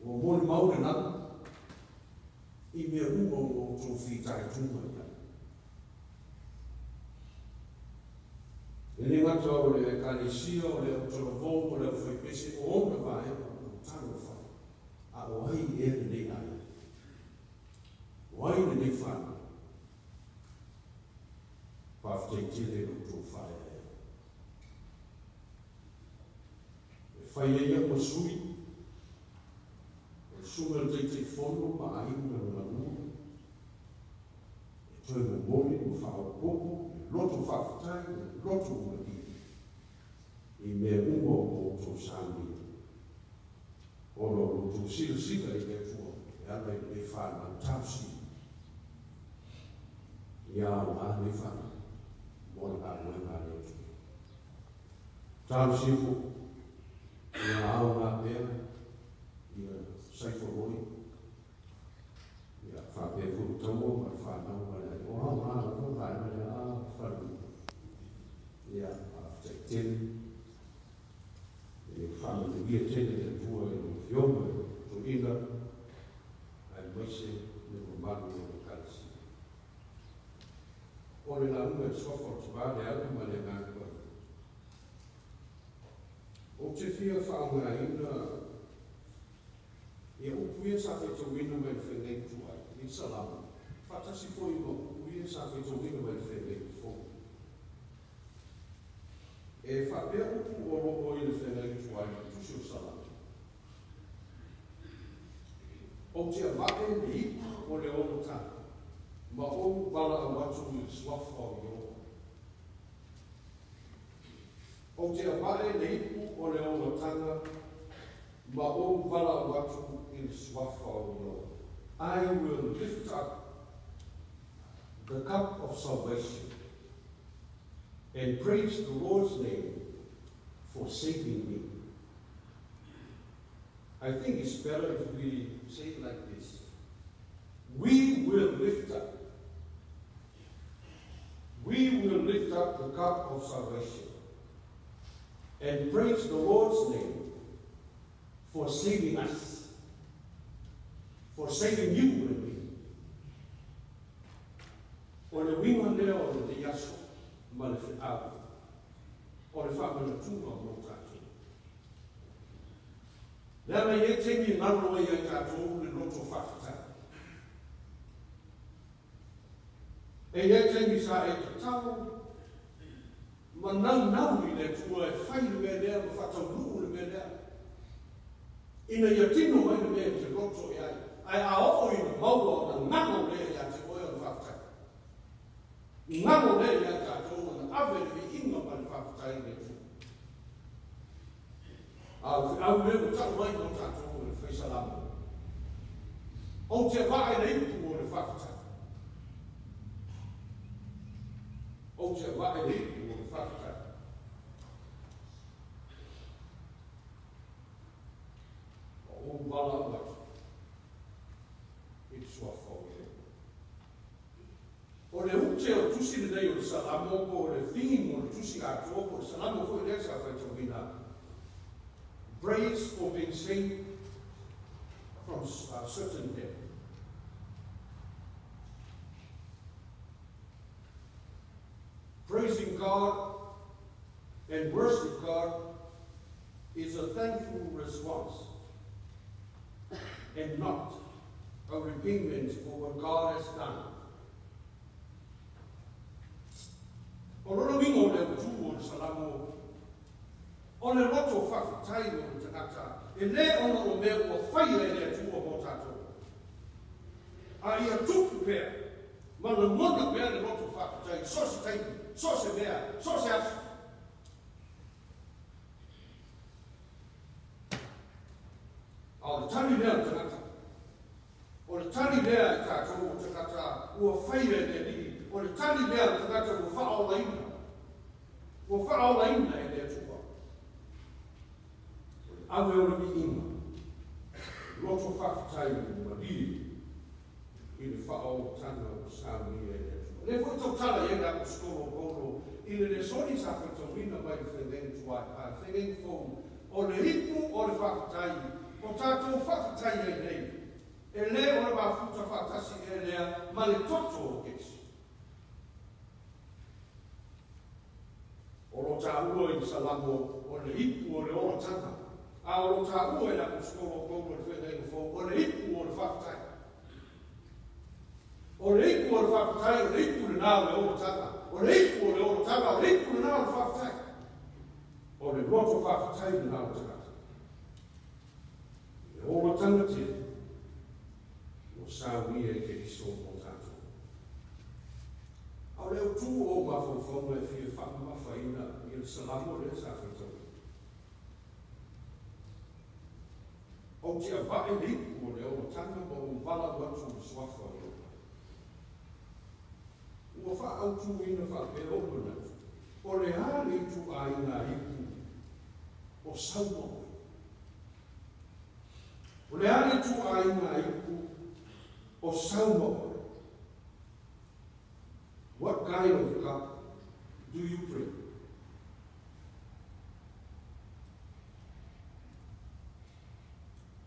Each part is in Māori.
o mōni maure nana, I mea unga o tō whitai tūma ia. E ni ngata o le kalisia, o le autorovō, o le whaipese, o onga whae, o tāna whae. A o ai e nei ai. O ai nei whana. Pāwhtei tele o tō whae ai. E whae e ia o sui, sunga te whono ma ainga na nua. E toi mo mori o whao popo, loto whawhatai, loto uaki. I mea ungo o tō sāmi. Oro o tō sika I mea tua, e ana I me whāna tāpsi. Ia o a me whāna, mora a ngā ngā reo tui. Tāpsi fo, ia au ngā pēra, ia sai for roi. Ia whape furu tamo, ma whanau wale. O hau hana, o hai mare a wharu. Ia te tene. E whana te gia tene te tua e o whioma e o ina. Ai maise me o manu e o kalisi. O le la unga e sofa o te vāne ala ma le ngā kua. O te whia whaunga ina e upuia sa whetawina mai whenei tuai, I salama. Whatasi foi no upuia sa whetawina mai whenei tuai. E whapea upu o roko I le whenei tuai, tusi o salama. O te avake ni ipu o le ono tana, ma o bala a watu I swafa o yo. O te avake ni ipu o le ono tana, ma o bala a watu in swafa o yo. I will lift up the cup of salvation and praise the Lord's name for saving me. I think it's better if we say it like this. We will lift up. We will lift up the cup of salvation and praise the Lord's name for saving us. For saving you and me. O le winga lea o le te yaso, ma le whiau. O le whapana tūma o tātou. Lea mai e tengi ngaro e ai tātou le loto whawhata. E e tengi sa e te tau, ma nau I le tua e whai le mea lea, ma whatau nuu le mea lea. Ina ia tino mai le mea te loto e ai. Ai a o I na maua o na ngano lea ia te oe o whawhata. Ngano lea ia tātou o na awe le inga ma le whawhata I le tu. Au lea o tau mai o tātou o le whaisalama. O te whae le ipu o le whawhata. O te whae le ipu o le whawhata. O wala watu. O le ute o tusi le nei o le salamo o le theme o le tusi a tōko o le salamo fo I le sa whaitawina. Praise for being saved from certain death. Praising God and worship God is a thankful response and not a repayment for what God has done. O loro wingo le tū o le salamo, o le roto whawhitai o le tangata, e le ona o mea o whaia e le tū o mo tātou. A ia tupu pēr, ma le mona pēr le roto whawhitai, so se taiki, so se mea, so se asu. A o le tani lea le tangata, o le tani lea e tātou o tangata, ua whaia e le li, o le tani lea le tangata ua whaao laina. Ua whaao laina e lea tupa. Awe o le mi inga. Loto whawhitai o li. I le whaao tana o sāmi e lea tupa. Le fo tau tala e ngā o skoro kono. I le soni sa whaitawina mai wheneng tuai. A wheneng fōu. O le hipu o le whawhitai. O o tātou whakatai e nei. E le o le mafuta whakatasi e lea, ma le toto o kesi. O lo tā ua i salamo o le hipu o le ora tata. A o lo tā ua i la kuskoro o kou le whenei o fō, o le hipu o le whakatai. O le hipu o le whakatai, o le hipu le nā o le ora tata. O le hipu o le ora tata, o le hipu le nā o le whakatai. O le roto whakatai le nā o le tata. Le ora tanga te, o sāwia i ke iso o tātou. Au leo tū o mawhawhonga e whia whakamawhaina i le salamo le sa whaitau. O te awhae lipu o leo o tanga o wala watu o swafa o leo. Ua wha au tū ina wha pe o natu. O le hale tū a ina lipu o sauma o. O le hale tū a ina lipu o sauma o. What kind of cup do you pray?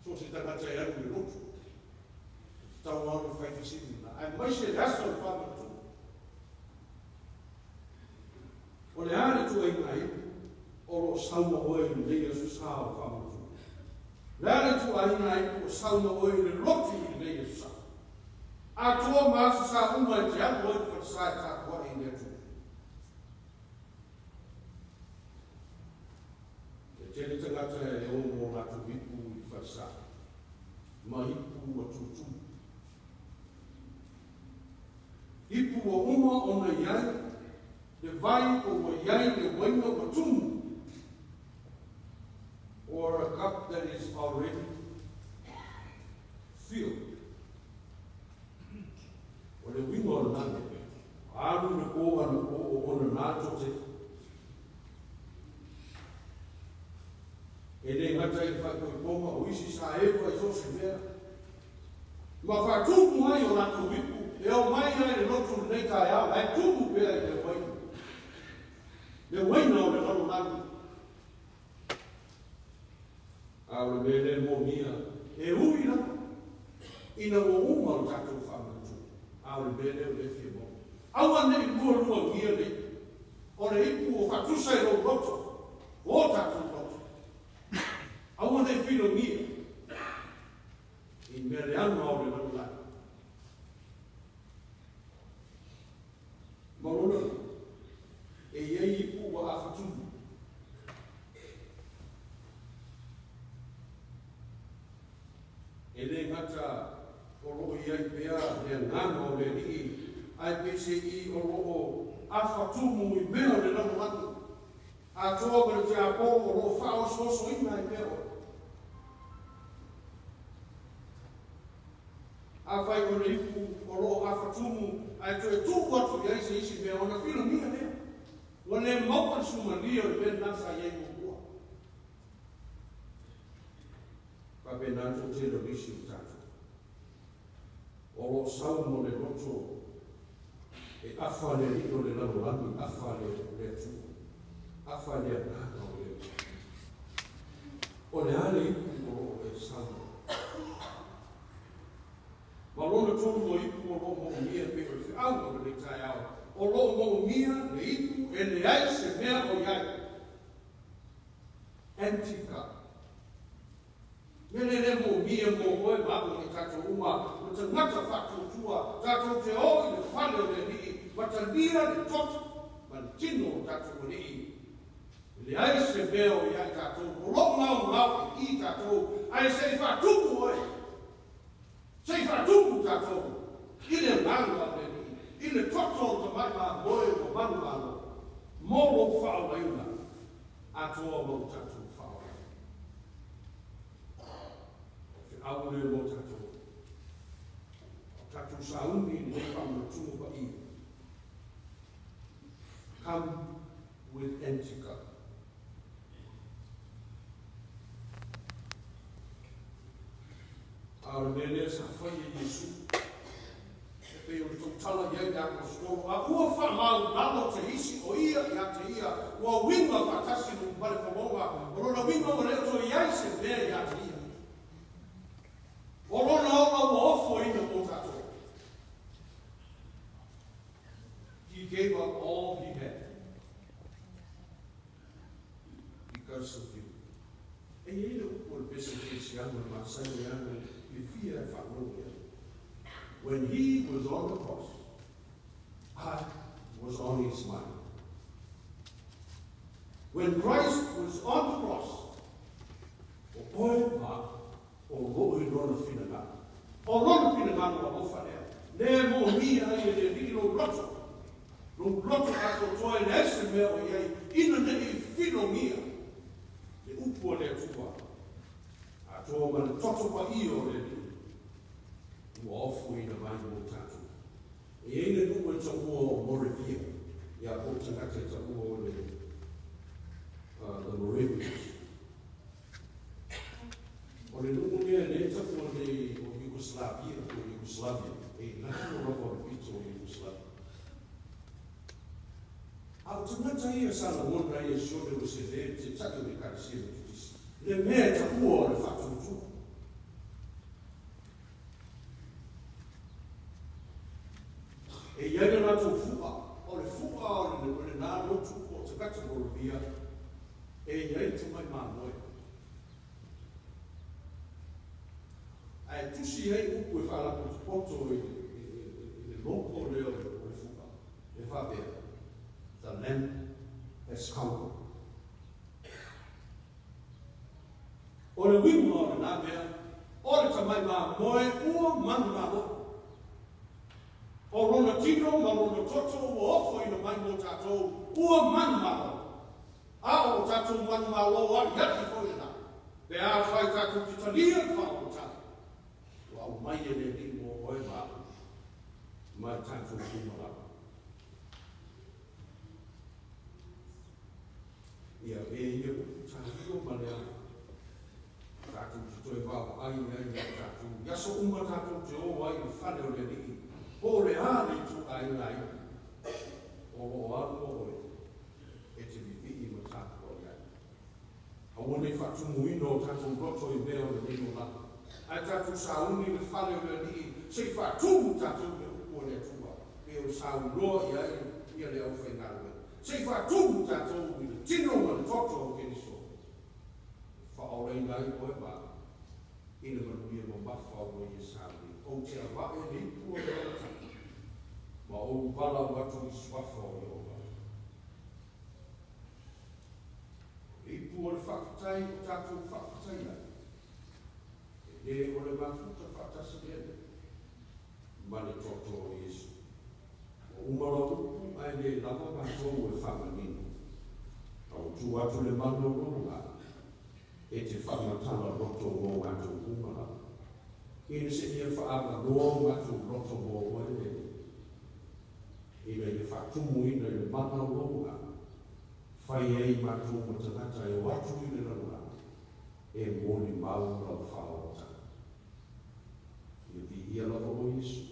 So se tangata e aru i roto. Tau anu whaifisini na. Ai mai se rasa o whamatu. O le are tu ai ngai, o lo sauma oe i le Yesu sa o whamatu. Le are tu ai ngai, o sauma oe i le roti i le Yesu sa. A toa maasa sa uma e te anu oe kwa sa e tākua e nea tu. E tele tangata e ono o natu hipu i kwa sa. Ma hipu o tutu. Hipu o uma o na iai, le vai o wa iai le waina o tumu. Or a cup that is already filled. O le winga o le nane pe. Aru le koa na o na nato te. E le ngata i whako i poma o isi sa ewa i sosi mea. Ma whatumu ai o nato wipu. E o mai ai le notu nei tai au. Ai tumu pea i le waina. Le waina o le nono nani. Au le mele mo mia. E ui na. Ina o uma o tatou whamatu. Au le bele o le fia mo. Au ane i lua ngia le. O le ipu o whatusa i lo roto. O tātou roto. Au ane i whilo ngia. I mere anu au le nanu lai. Marona. E iei ipu wa a whatumu. E le ngata o loo iai pea le ngana o le nii ai pese i o loo a whatumu i mea le nanu matu. A toa mele te a pō o loo whao soso ina i mea o. A whai o le ipu o loo a whatumu ai to e tūku atu i aise isi mea o na whina mia mea. O le maupan sumalia o le mea nasa iai mo kua. Ka pe nanto te lo risi o tatu. O lo saumo le roto e awha le rito le lalolami, awha le atu, awha le anaka o le. O le ale ipu o lo e saumo. Ma lona tonu o ipu o lo mo mia pe o le au o le tai au. O lo mo mia le ipu e le ai se mea o iai. Antika. Mene le mo mia mo oe mabu ni tato uma, o te ngata whatu tua, tato te oi le whale o le nii, ma ta lia le toto, ma le tino o tato o nii. Le ai se mea o iai tato, o lo ngau i tato, ai se whatumu oe. Se whatumu tato, i le nanu a le nii, i le toto o te mai ma moe o manu alo, mo lo whao leuna, atoa mo tato. Au le lo tatou. Tatou sauni le whamu tumu pa i. Come with Antica. Au le mele sa whaia Yesu. E pe o tau tala iai a ko skoro. A ua whamau nalo te hisi o ia i a te ia. Ua winga whatasi nung pare whamonga. O rona winga o leo to iai se mea i a te ia. When he was on the cross, I was on his mind. When Christ was on the cross, o oe ma, o roe rona whina. O rona whina ngā o whanea. Ne mo mi ai e ni no roto. No roto ako toa e nese mea o iei. Ina ne i whino mia. Le upua le atua. A toa mana toto pa i o le ni. Ua ofu ina mai mo tatu. E eina nunga ta ua o Morevia. Ia po tangate ta ua o le the Moravians. O le nunga mea ne tapu o le Yugoslavia. E naka no rapa o pito o Yugoslavia. Au tangata ia sana wanda ia sione o se le te taki me karisia na tutisi. Le mea tapu o le whatutu. E iana na tō fupa, o le fupa o le nā rotu o te kata Moravia, e iai tu mai māmoe. Ai tusi hei upu e whalapo te poto e loko leo o le fupa. E whapea, the land has come. O le winga o le nā mea, o le tamai māmoe ua manu māmoe. O rona tino, ma rona toto, o ofo ina mai mo tātou, ua manu malo. A o tātou manu malo, a iati fōina. Te a whai tātou ki talia whao tātou. Wa o mai e ne ni mo oe mālo. Mai tātou kumala. Ia e ia tātou malea. Tātou ki toi wao ai tātou. Yaso uma tātou te o ai i whane o le ni. O le hāne tu ai nai, o anu o e te vivi ma tātou o iai. A wane whatumu ino o tātou roto i mea o le nino laka. Ai tātou sauni le whale o le ni, se whatumu tātou me o le tua. E o saun roa i ai, ia le au whengaru. Se whatumu tātou i le tino ma le toto o keniso. Whaorei nai o e wā, ina manuia mo mawha o i e sauni. O te awae ni pua le ata. Ma o wala watu i swafa o le owa. I pua le whakatai o tātou whakatai ai. E o le mafuta whakatasa lene. Ma le toto o Iesu. O umara upu ai le lava matou e whamanino. Au tu atu le mano ronga. E te whamatala roto o atu umara. Ina se ia whaama noa matu roto mo oe. Ina ia whatumu ina i mana ronga. Whai ei matu mo tangata e watu ina rana. E moni mau rau whaota. Ia vi ia lava o Iesu.